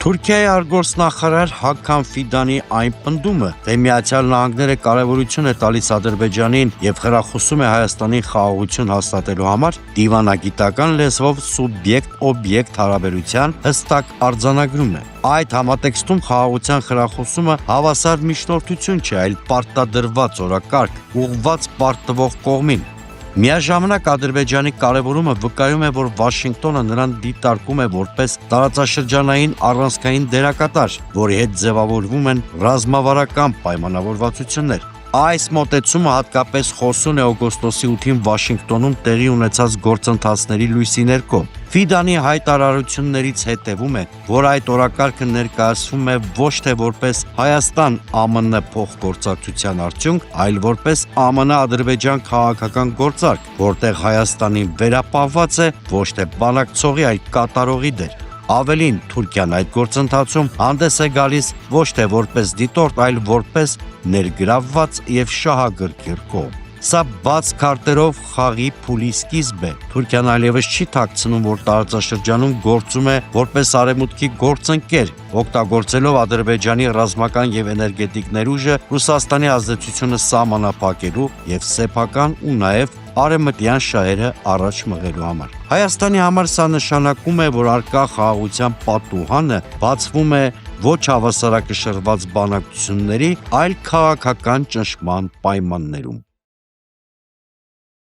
Թուրքիայի արտգործնախարար Հական Ֆիդանի այն պնդումը, թե Միացյալ Նահանգները կարևորություն է տալիս Ադրբեջանին եւ խրախուսում է Հայաստանի խաղաղություն հաստատելու համար, դիվանագիտական լեզվով սուբյեկտ-օբյեկտ հարաբերության հստակ արձանագրում է։ Այդ համատեքստում խաղաղության խրախուսումը հավասար միջնորդություն չէ, այլ պարտադրված օրակարգ, ուղղված պարտվող կողմին։ Միաժամանակ Ադրբեջանի կարևորումը վկայում է, որ Վաշինգտոնը նրան դիտարկում է որպես տարածաշրջանային առանցքային դերակատար, որի հետ ձևավորվում են ռազմավարական պայմանավորվածություններ։ Այս մոտեցումը հատկապես խոսուն է օգոստոսի 8-ին Վաշինգտոնում տեղի ունեցած գործընթացների լույսի ներքո։ Ֆիդանի հայտարարություններից հետևում է, որ այդ օրակարգը ներկայացվում է ոչ թե որպես Հայաստան-ԱՄՆ փոխգործակցության արդյունք, այլ որպես ԱՄՆ-Ադրբեջան քաղաքական գործարք, որտեղ Հայաստանին վերապահված է ոչ թե բանակցողի, այլ կատարողի դեր։ Ավելին, Թուրքիան այդ գործընթացում հանդես է գալիս ոչ թե որպես դիտորդ, այլ որպես ներգրավված եւ շահագրգիռ կողմ։ Սա բաց քարտերով խաղի փուլի սկիզբ է։ Թուրքիան այլևս չի թաքցնում, որ տարածաշրջանում գործում է որպես արևմուտքի գործընկեր, օգտագործելով Ադրբեջանի ռազմական եւ էներգետիկ ներուժը Ռուսաստանի ազդեցությունը սահմանափակելու եւ սեփական ու նաեւ արևմտյան շահերը առաջ մղելու համար։ Հայաստանի համար սա նշանակում է, որ արկա խաղաղության պատուհանը բացվում է ոչ հավասարակշռված բանակցությունների, այլ քաղաքական ճնշման պայմաններում։